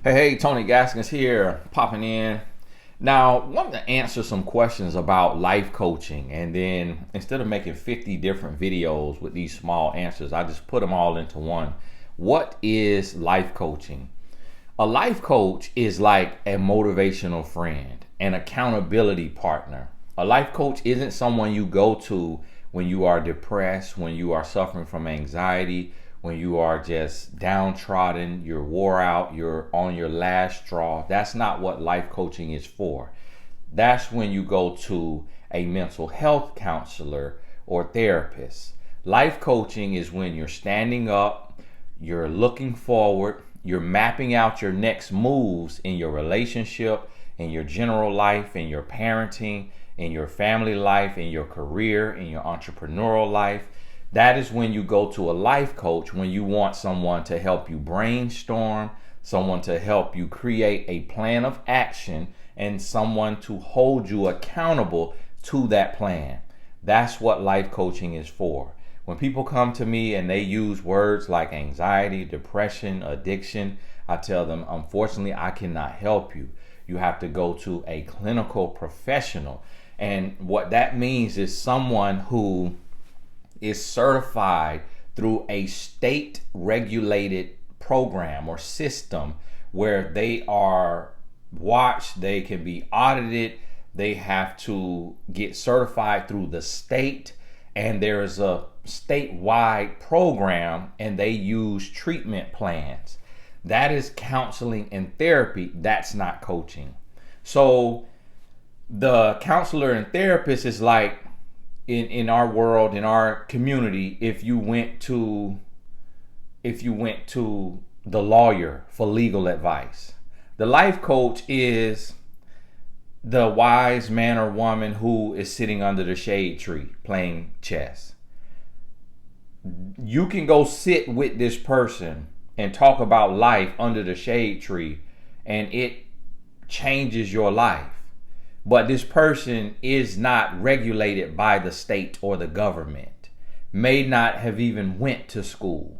Hey, Tony Gaskins here, popping in. Now, I wanted to answer some questions about life coaching, and then instead of making 50 different videos with these small answers, I just put them all into one. What is life coaching? A life coach is like a motivational friend, an accountability partner. A life coach isn't someone you go to when you are depressed, when you are suffering from anxiety, when you are just downtrodden, you're wore out, you're on your last straw. That's not what life coaching is for. That's when you go to a mental health counselor or therapist. Life coaching is when you're standing up, you're looking forward, you're mapping out your next moves in your relationship, in your general life, in your parenting, in your family life, in your career, in your entrepreneurial life. That is when you go to a life coach, when you want someone to help you brainstorm, someone to help you create a plan of action, and someone to hold you accountable to that plan. That's what life coaching is for. When people come to me and they use words like anxiety, depression, addiction, I tell them, unfortunately, I cannot help you. You have to go to a clinical professional. And what that means is someone who is certified through a state regulated program or system where they are watched, they can be audited, they have to get certified through the state, and there is a statewide program and they use treatment plans. That is counseling and therapy. That's not coaching. So the counselor and therapist is like, in our world, in our community, if you went to the lawyer for legal advice. The life coach is the wise man or woman who is sitting under the shade tree playing chess. You can go sit with this person and talk about life under the shade tree, and it changes your life. But this person is not regulated by the state or the government, may not have even went to school.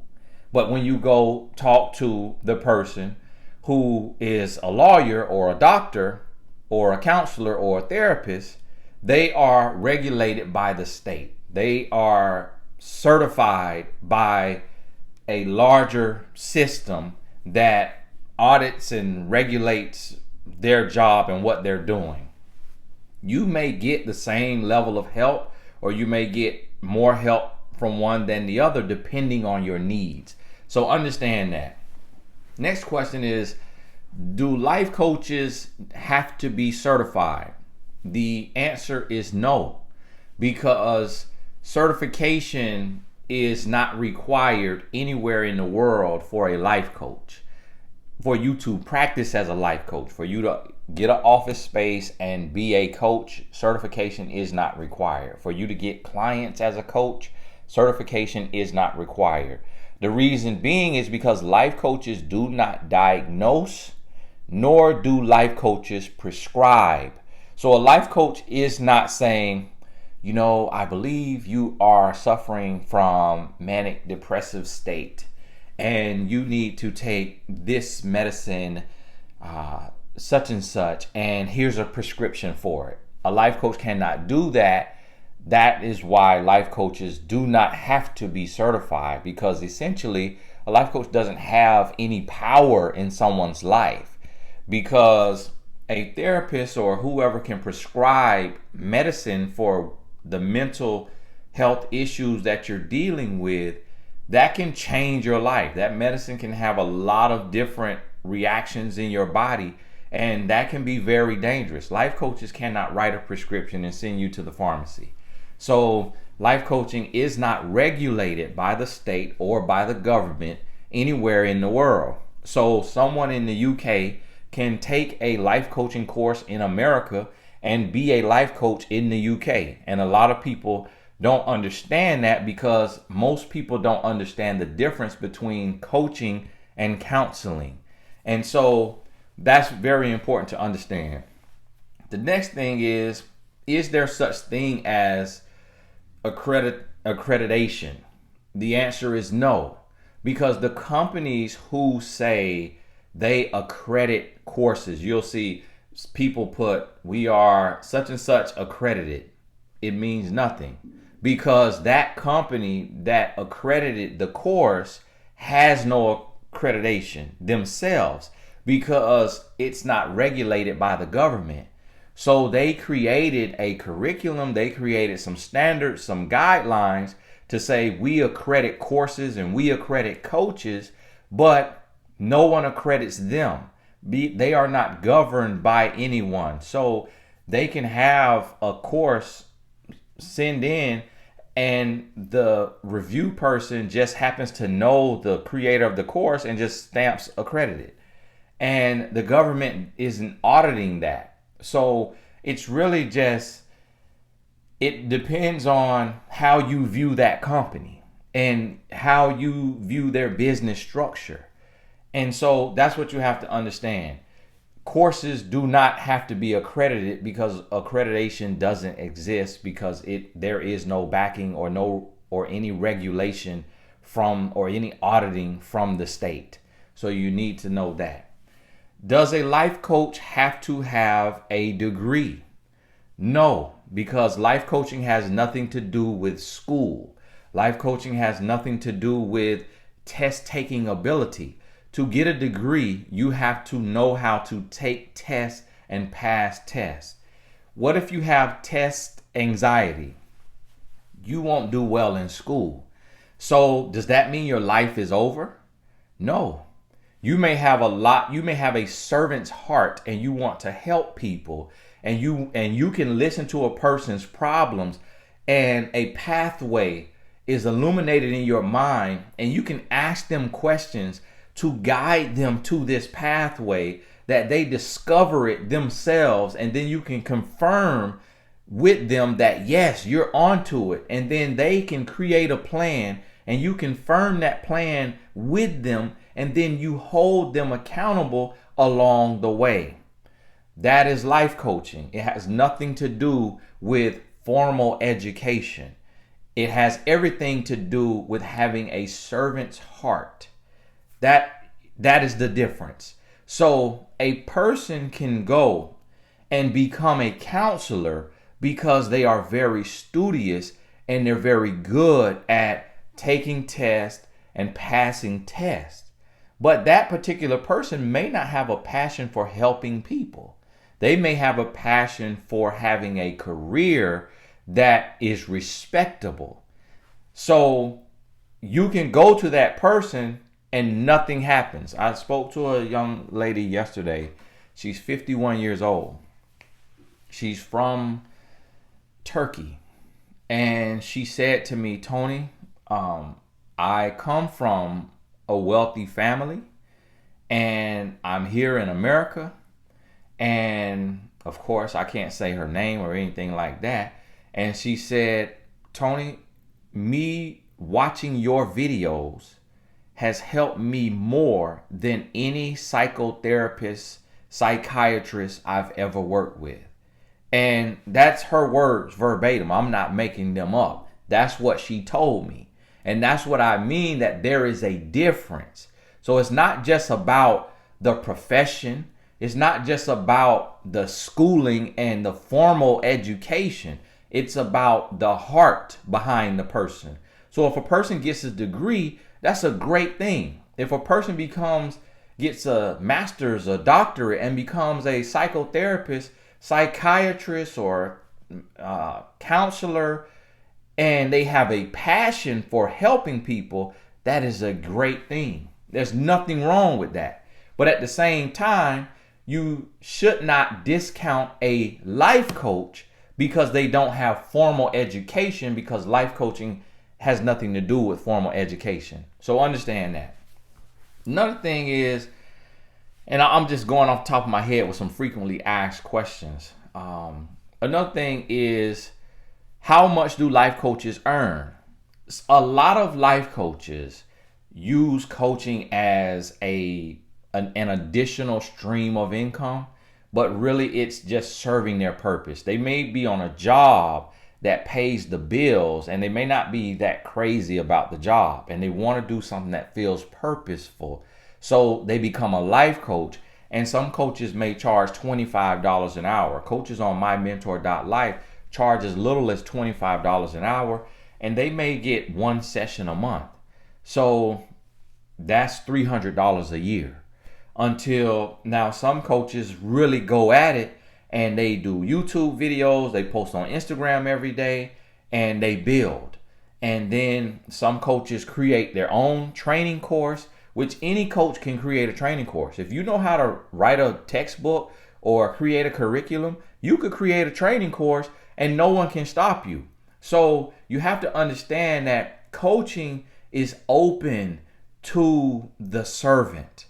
But when you go talk to the person who is a lawyer or a doctor or a counselor or a therapist, they are regulated by the state. They are certified by a larger system that audits and regulates their job and what they're doing. You may get the same level of help, or you may get more help from one than the other depending on your needs. So understand that. Next question is, do life coaches have to be certified? The answer is no, because certification is not required anywhere in the world for a life coach. For you to practice as a life coach, for you to get an office space and be a coach, certification is not required. For you to get clients as a coach, certification is not required. The reason being is because life coaches do not diagnose, nor do life coaches prescribe. So a life coach is not saying, I believe you are suffering from manic depressive state and you need to take this medicine, such and such, and here's a prescription for it. A life coach cannot do that. That is why life coaches do not have to be certified, because essentially a life coach doesn't have any power in someone's life, because a therapist or whoever can prescribe medicine for the mental health issues that you're dealing with, that can change your life. That medicine can have a lot of different reactions in your body, and that can be very dangerous. Life coaches cannot write a prescription and send you to the pharmacy. So life coaching is not regulated by the state or by the government anywhere in the world. So someone in the UK can take a life coaching course in America and be a life coach in the UK. And a lot of people don't understand that, because most people don't understand the difference between coaching and counseling. And so that's very important to understand. The next thing is there such thing as accreditation? The answer is no, because the companies who say they accredit courses. You'll see people put, we are such and such accredited. It means nothing, because that company that accredited the course has no accreditation themselves, because it's not regulated by the government. So they created a curriculum, they created some standards, some guidelines to say we accredit courses and we accredit coaches, but no one accredits them. They are not governed by anyone. So they can have a course send in, and the review person just happens to know the creator of the course and just stamps accredited. And the government isn't auditing that. So it's really just, it depends on how you view that company and how you view their business structure. And so that's what you have to understand. Courses do not have to be accredited, because accreditation doesn't exist, because there is no backing or any regulation from, or any auditing from the state. So you need to know that. Does a life coach have to have a degree? No, because life coaching has nothing to do with school. Life coaching has nothing to do with test taking ability. To get a degree, you have to know how to take tests and pass tests. What if you have test anxiety? You won't do well in school. So does that mean your life is over? No. You may have a servant's heart, and you want to help people, and you can listen to a person's problems, and a pathway is illuminated in your mind, and you can ask them questions to guide them to this pathway, that they discover it themselves, and then you can confirm with them that yes, you're onto it, and then they can create a plan, and you confirm that plan with them, and then you hold them accountable along the way. That is life coaching. It has nothing to do with formal education. It has everything to do with having a servant's heart. That is the difference. So a person can go and become a counselor because they are very studious and they're very good at taking tests and passing tests. But that particular person may not have a passion for helping people. They may have a passion for having a career that is respectable. So you can go to that person and nothing happens. I spoke to a young lady yesterday. She's 51 years old. She's from Turkey. And she said to me, Tony, I come from a wealthy family, and I'm here in America. And of course, I can't say her name or anything like that. And she said, Tony, me watching your videos has helped me more than any psychotherapist, psychiatrist I've ever worked with. And that's her words verbatim. I'm not making them up. That's what she told me. And that's what I mean, that there is a difference. So it's not just about the profession. It's not just about the schooling and the formal education. It's about the heart behind the person. So if a person gets a degree, that's a great thing. If a person gets a master's, a doctorate, and becomes a psychotherapist, psychiatrist, or counselor, and they have a passion for helping people, that is a great thing. There's nothing wrong with that. But at the same time, you should not discount a life coach because they don't have formal education, because life coaching has nothing to do with formal education. So understand that. Another thing is, and I'm just going off the top of my head with some frequently asked questions. Another thing is, how much do life coaches earn? A lot of life coaches use coaching as an additional stream of income, but really it's just serving their purpose. They may be on a job that pays the bills, and they may not be that crazy about the job, and they want to do something that feels purposeful. So they become a life coach. And some coaches may charge $25 an hour. Coaches on mymentor.life charge as little as $25 an hour, and they may get one session a month. So that's $300 a year. Until now, some coaches really go at it and they do YouTube videos, they post on Instagram every day, and they build. And then some coaches create their own training course, which any coach can create a training course. If you know how to write a textbook or create a curriculum, you could create a training course and no one can stop you. So you have to understand that coaching is open to the servant.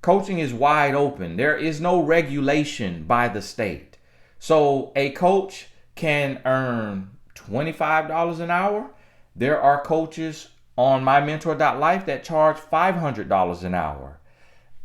Coaching is wide open. There is no regulation by the state. So a coach can earn $25 an hour. There are coaches on mymentor.life that charge $500 an hour.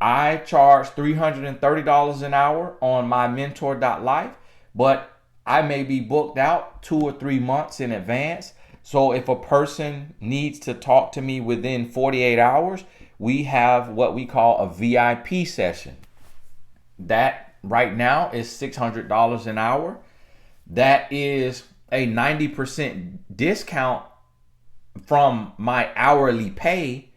I charge $330 an hour on mymentor.life, but I may be booked out 2 or 3 months in advance. So if a person needs to talk to me within 48 hours, we have what we call a VIP session. That right now is $600 an hour. That is a 90% discount from my hourly pay,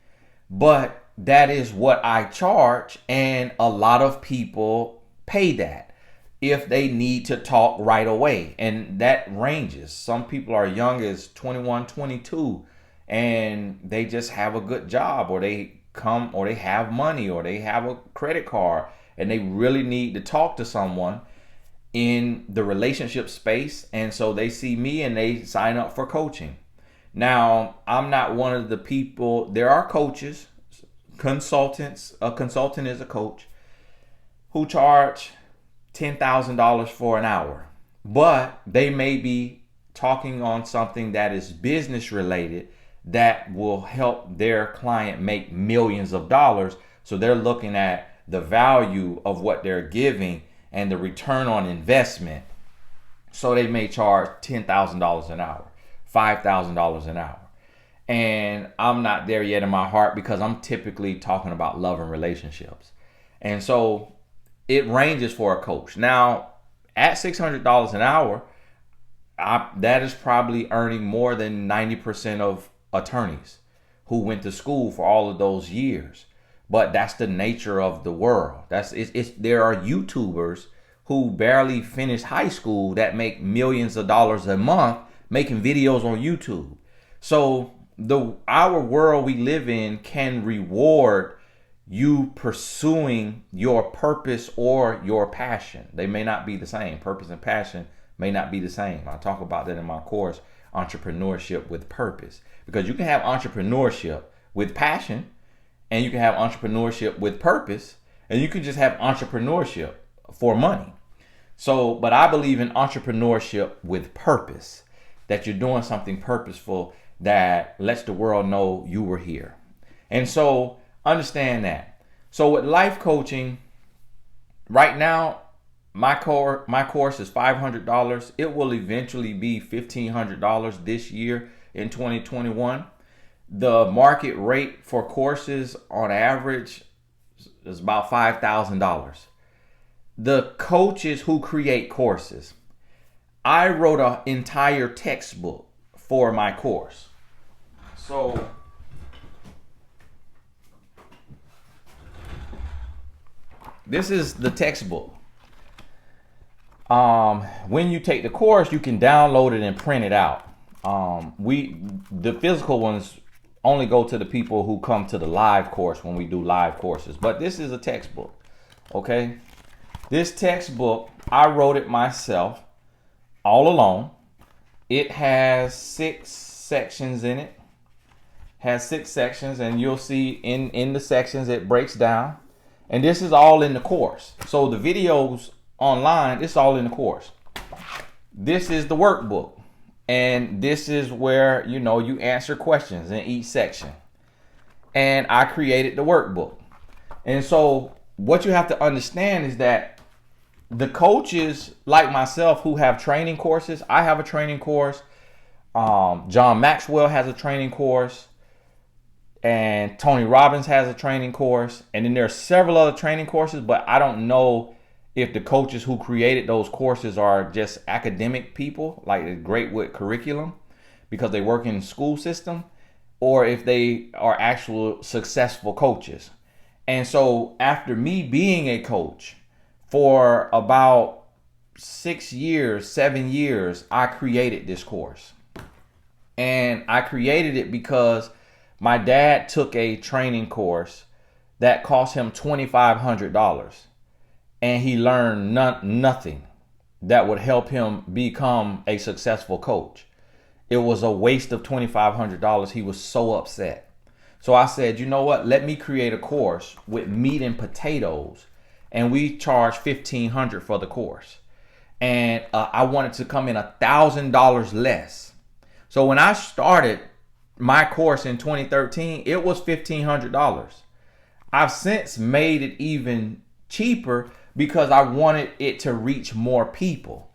but that is what I charge, and a lot of people pay that if they need to talk right away. And that ranges. Some people are young as 21, 22, and they just have a good job, or they have money, or they have a credit card, and they really need to talk to someone in the relationship space. And so they see me and they sign up for coaching. Now, I'm not one of the people. There are coaches, consultants. A consultant is a coach who charge $10,000 for an hour, but they may be talking on something that is business related that will help their client make millions of dollars. So they're looking at the value of what they're giving and the return on investment. So they may charge $10,000 an hour, $5,000 an hour. And I'm not there yet in my heart, because I'm typically talking about love and relationships. And so it ranges for a coach. Now, at $600 an hour, that is probably earning more than 90% of attorneys who went to school for all of those years. But that's the nature of the world. There are YouTubers who barely finished high school that make millions of dollars a month making videos on YouTube. So our world we live in can reward you pursuing your purpose or your passion. They may not be the same. Purpose and passion may not be the same. I talk about that in my course, Entrepreneurship with Purpose. Because you can have entrepreneurship with passion, and you can have entrepreneurship with purpose, and you can just have entrepreneurship for money. So, but I believe in entrepreneurship with purpose, that you're doing something purposeful that lets the world know you were here. And so understand that. So with life coaching, right now, my course is $500. It will eventually be $1,500 this year in 2021. The market rate for courses on average is about $5,000. The coaches who create courses, I wrote an entire textbook for my course. So this is the textbook. When you take the course, you can download it and print it out. The physical ones only go to the people who come to the live course when we do live courses. But this is a textbook, okay? This textbook, I wrote it myself, all alone. It has 6 sections in it. And you'll see in the sections it breaks down. And this is all in the course. So the videos online, it's all in the course. This is the workbook. And this is where, you answer questions in each section. And I created the workbook. And so what you have to understand is that the coaches like myself who have training courses, I have a training course. John Maxwell has a training course. and Tony Robbins has a training course, and then there are several other training courses, but I don't know if the coaches who created those courses are just academic people, like they're great with curriculum because they work in the school system, or if they are actual successful coaches. And so after me being a coach for about 6 years, 7 years, I created this course. And I created it because my dad took a training course that cost him $2,500, and he learned nothing that would help him become a successful coach. It was a waste of $2,500. He was so upset. So I said, you know what? Let me create a course with meat and potatoes, and we charge $1,500 for the course. And I wanted to come in $1,000 less. So when I started my course in 2013, it was $1,500. I've since made it even cheaper because I wanted it to reach more people.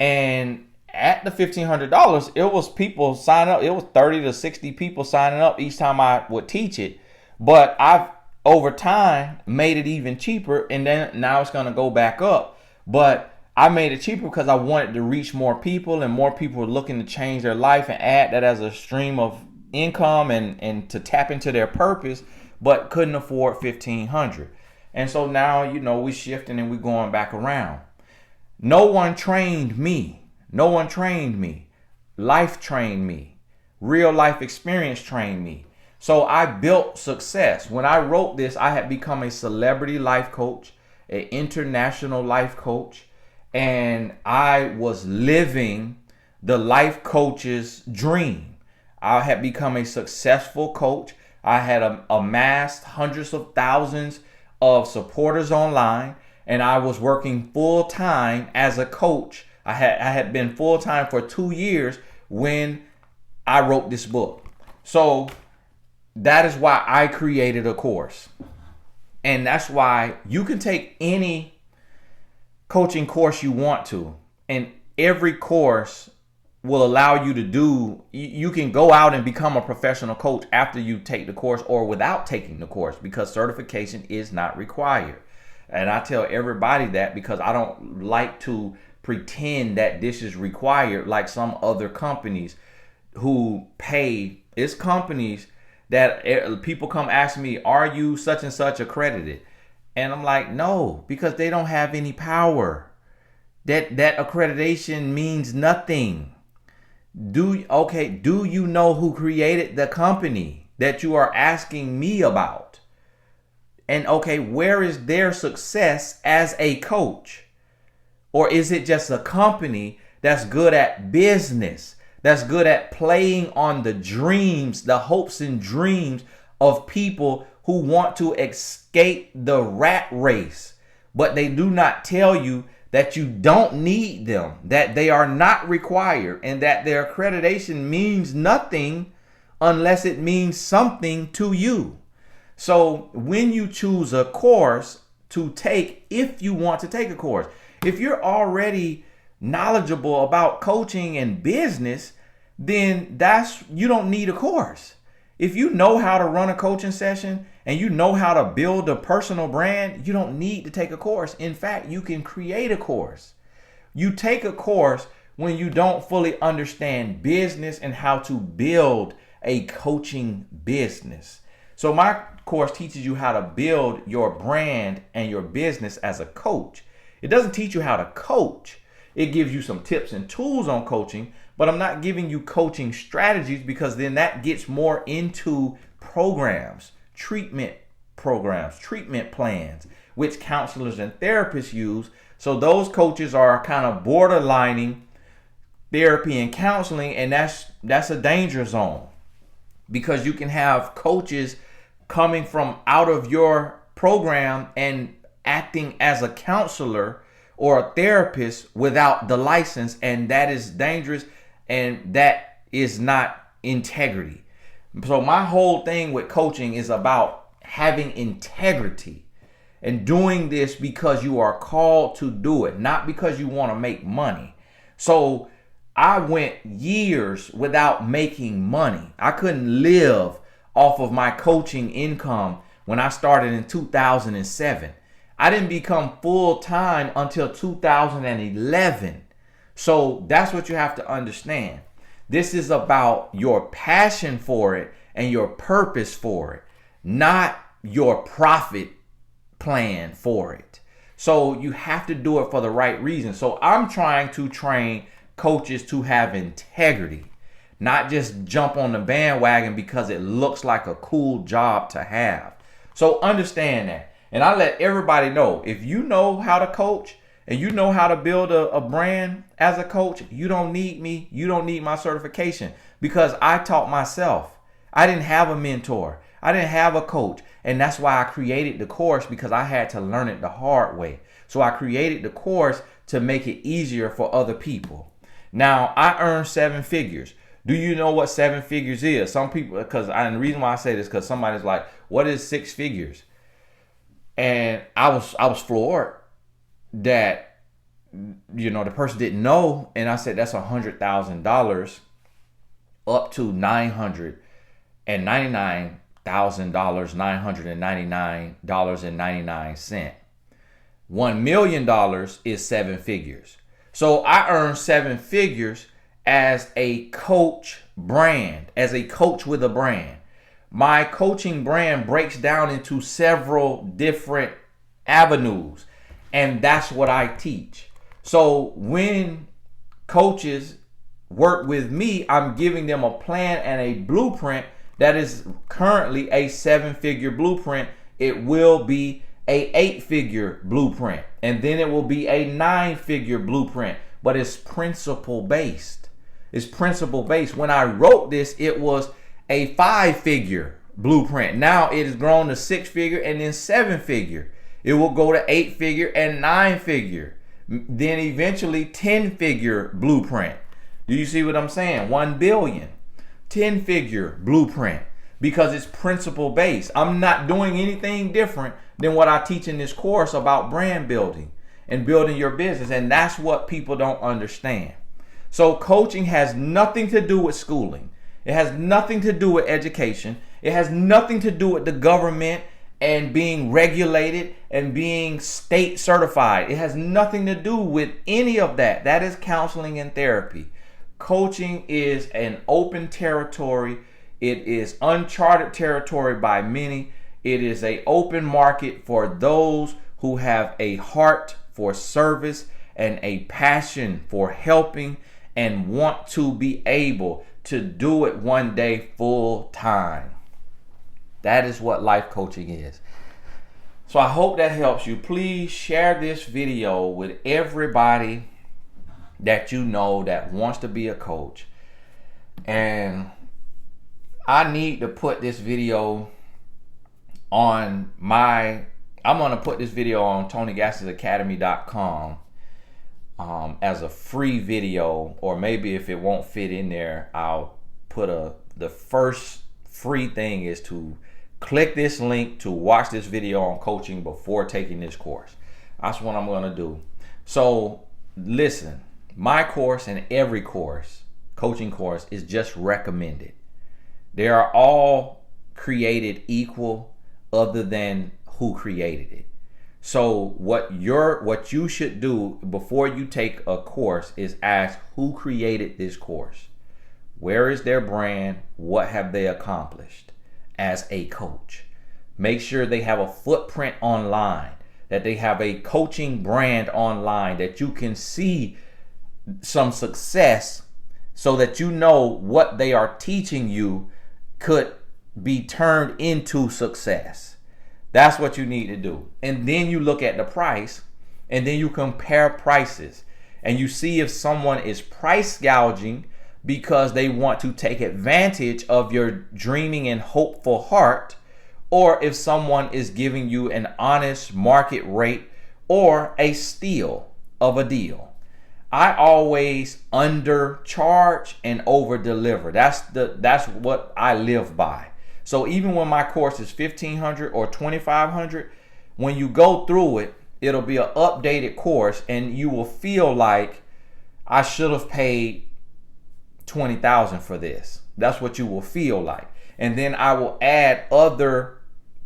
And at the $1,500, it was people sign up. It was 30 to 60 people signing up each time I would teach it. But I've over time made it even cheaper, and then now it's going to go back up. But I made it cheaper because I wanted to reach more people, and more people were looking to change their life and add that as a stream of income and to tap into their purpose, but couldn't afford $1,500. And so now, we shifting and we going back around. No one trained me. No one trained me. Life trained me. Real life experience trained me. So I built success. When I wrote this, I had become a celebrity life coach, an international life coach, and I was living the life coach's dream. I had become a successful coach. I had amassed hundreds of thousands of supporters online, and I was working full time as a coach. I had been full time for 2 years when I wrote this book. So that is why I created a course. And that's why you can take any coaching course you want to, and every course will allow you to do, you can go out and become a professional coach after you take the course or without taking the course, because certification is not required. And I tell everybody that because I don't like to pretend that this is required like some other companies who pay. It's companies that people come ask me, are you such and such accredited? And I'm like, no, because they don't have any power. That accreditation means nothing. Do you know who created the company that you are asking me about? And where is their success as a coach? Or is it just a company that's good at business, that's good at playing on the dreams, the hopes and dreams of people who want to escape the rat race, but they do not tell you that you don't need them, that they are not required, and that their accreditation means nothing unless it means something to you. So when you choose a course to take, if you want to take a course, if you're already knowledgeable about coaching and business, then you don't need a course. If you know how to run a coaching session and you know how to build a personal brand, you don't need to take a course. In fact, you can create a course. You take a course when you don't fully understand business and how to build a coaching business. So my course teaches you how to build your brand and your business as a coach. It doesn't teach you how to coach. It gives you some tips and tools on coaching, but I'm not giving you coaching strategies, because then that gets more into programs, treatment plans, which counselors and therapists use. So those coaches are kind of borderlining therapy and counseling, and that's a danger zone, because you can have coaches coming from out of your program and acting as a counselor or a therapist without the license, and that is dangerous, and that is not integrity. So my whole thing with coaching is about having integrity and doing this because you are called to do it, not because you want to make money. So I went years without making money. I couldn't live off of my coaching income when I started in 2007. I didn't become full-time until 2011. So that's what you have to understand. This is about your passion for it and your purpose for it, not your profit plan for it. So you have to do it for the right reason. So I'm trying to train coaches to have integrity, not just jump on the bandwagon because it looks like a cool job to have. So understand that. And I let everybody know, if you know how to coach and you know how to build a brand as a coach, you don't need me. You don't need my certification, because I taught myself. I didn't have a mentor. I didn't have a coach. And that's why I created the course, because I had to learn it the hard way. So I created the course to make it easier for other people. Now, I earn 7 figures. Do you know what 7 figures is? Some people, and the reason why I say this, because somebody's like, what is 6 figures? And I was floored that, the person didn't know. And I said, that's $100,000 up to $999,000, $999.99. $1 million is 7 figures. So I earn 7 figures as a coach brand, as a coach with a brand. My coaching brand breaks down into several different avenues, and that's what I teach. So when coaches work with me, I'm giving them a plan and a blueprint that is currently a 7-figure blueprint. It will be a 8-figure blueprint, and then it will be a 9-figure blueprint, but it's principle based. It's principle based. When I wrote this, it was a 5-figure blueprint. Now it has grown to 6-figure and then 7-figure. It will go to 8-figure and 9-figure. Then eventually 10-figure blueprint. Do you see what I'm saying? 1 billion. 10-figure blueprint, because it's principle based. I'm not doing anything different than what I teach in this course about brand building and building your business. And that's what people don't understand. So coaching has nothing to do with schooling. It has nothing to do with education. It has nothing to do with the government and being regulated and being state certified. It has nothing to do with any of that. That is counseling and therapy. Coaching is an open territory. It is uncharted territory by many. It is an open market for those who have a heart for service and a passion for helping and want to be able to do it one day full time. That is what life coaching is. So I hope that helps you. Please share this video with everybody that you know that wants to be a coach. And I need to put this video on I'm going to put this video on TonyGaskinsAcademy.com as a free video, or maybe if it won't fit in there, I'll put the first free thing is to click this link to watch this video on coaching before taking this course. That's what I'm going to do. So listen, my course and every course, coaching course, is just recommended. They are all created equal other than who created it. So what you should do before you take a course is ask who created this course. Where is their brand? What have they accomplished as a coach? Make sure they have a footprint online, that they have a coaching brand online, that you can see some success so that you know what they are teaching you could be turned into success. That's what you need to do. And then you look at the price, and then you compare prices, and you see if someone is price gouging because they want to take advantage of your dreaming and hopeful heart, or if someone is giving you an honest market rate or a steal of a deal. I always undercharge and over deliver. That's what I live by. So even when my course is $1,500 or $2,500, when you go through it, it'll be an updated course, and you will feel like I should have paid $20,000 for this. That's what you will feel like. and then I will add other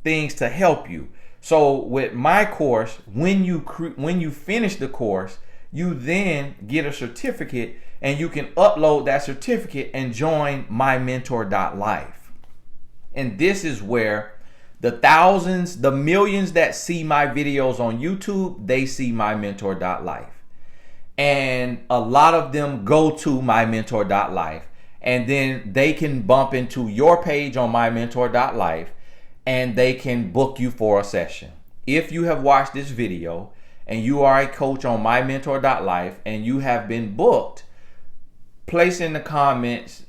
things to help you. So with my course, when you finish the course, you then get a certificate, and you can upload that certificate and join mymentor.life. And this is where the thousands, the millions that see my videos on YouTube, they see mymentor.life. And a lot of them go to mymentor.life, and then they can bump into your page on mymentor.life, and they can book you for a session. If you have watched this video and you are a coach on mymentor.life and you have been booked, place in the comments,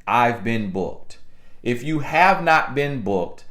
I've been booked. If you have not been booked,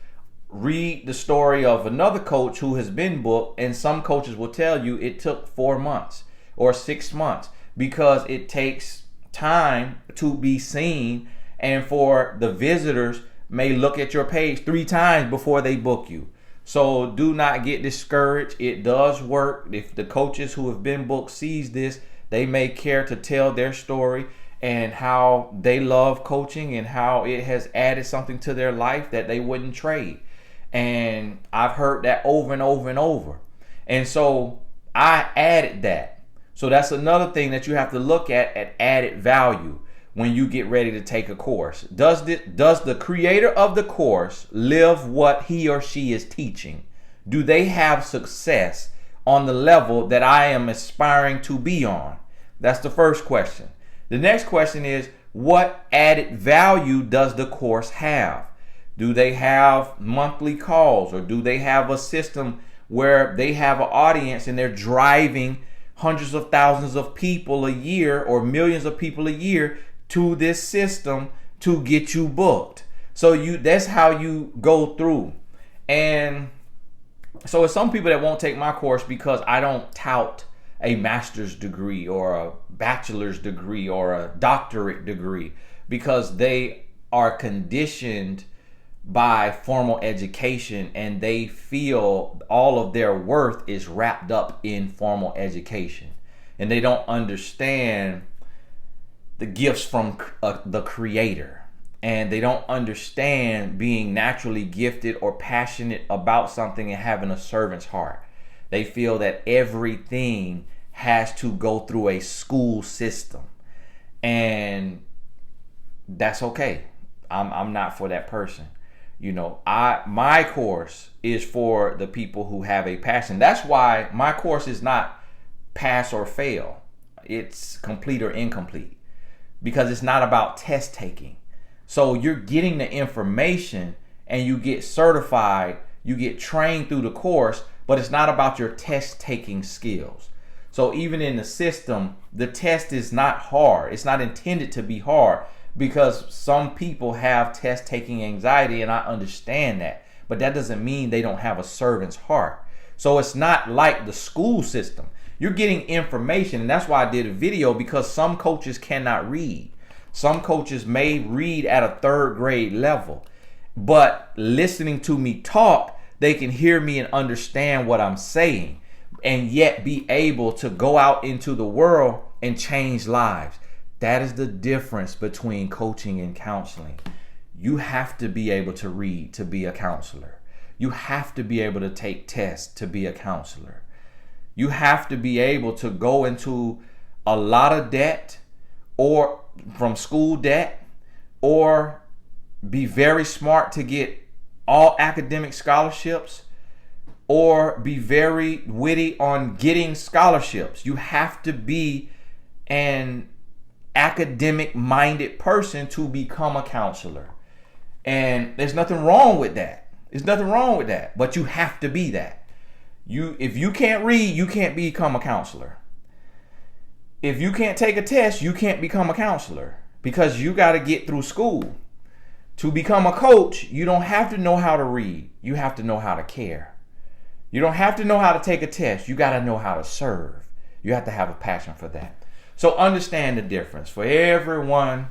read the story of another coach who has been booked, and some coaches will tell you it took 4 months or 6 months, because it takes time to be seen, and for the visitors may look at your page 3 times before they book you. So do not get discouraged. It does work. If the coaches who have been booked sees this, they may care to tell their story and how they love coaching and how it has added something to their life that they wouldn't trade. And I've heard that over and over and over. And so I added that. So that's another thing that you have to look at added value when you get ready to take a course. Does the creator of the course live what he or she is teaching? Do they have success on the level that I am aspiring to be on? That's the first question. The next question is, what added value does the course have? Do they have monthly calls, or do they have a system where they have an audience and they're driving hundreds of thousands of people a year or millions of people a year to this system to get you booked? So that's how you go through. And so it's some people that won't take my course because I don't tout a master's degree or a bachelor's degree or a doctorate degree, because they are conditioned by formal education and they feel all of their worth is wrapped up in formal education, and they don't understand the gifts from the creator, and they don't understand being naturally gifted or passionate about something and having a servant's heart. They feel that everything has to go through a school system, and that's okay. I'm not for that person. You know, my course is for the people who have a passion. That's why my course is not pass or fail. It's complete or incomplete, because it's not about test taking. So you're getting the information and you get certified, you get trained through the course, but it's not about your test taking skills. So even in the system, the test is not hard. It's not intended to be hard, because some people have test taking anxiety, and I understand that, but that doesn't mean they don't have a servant's heart. So it's not like the school system. You're getting information, and that's why I did a video, because some coaches cannot read. Some coaches may read at a 3rd grade level, but listening to me talk, they can hear me and understand what I'm saying, and yet be able to go out into the world and change lives. That is the difference between coaching and counseling. You have to be able to read to be a counselor. You have to be able to take tests to be a counselor. You have to be able to go into a lot of debt, or from school debt, or be very smart to get all academic scholarships, or be very witty on getting scholarships. You have to be an academic minded person to become a counselor. And there's nothing wrong with that. There's nothing wrong with that, but you have to be that. If you can't read, you can't become a counselor. If you can't take a test, you can't become a counselor, because you got to get through school. To become a coach, you don't have to know how to read. You have to know how to care. You don't have to know how to take a test. You got to know how to serve. You have to have a passion for that. So understand the difference. For everyone,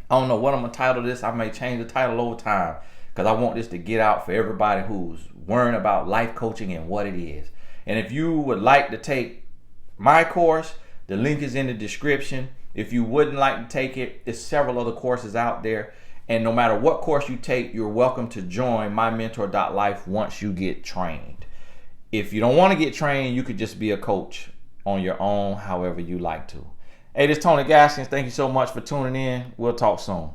I don't know what I'm going to title this. I may change the title over time, because I want this to get out for everybody who's worrying about life coaching and what it is. And if you would like to take my course, the link is in the description. If you wouldn't like to take it, there's several other courses out there. And no matter what course you take, you're welcome to join mymentor.life once you get trained. If you don't want to get trained, you could just be a coach on your own, however you like to. Hey, this is Tony Gaskins. Thank you so much for tuning in. We'll talk soon.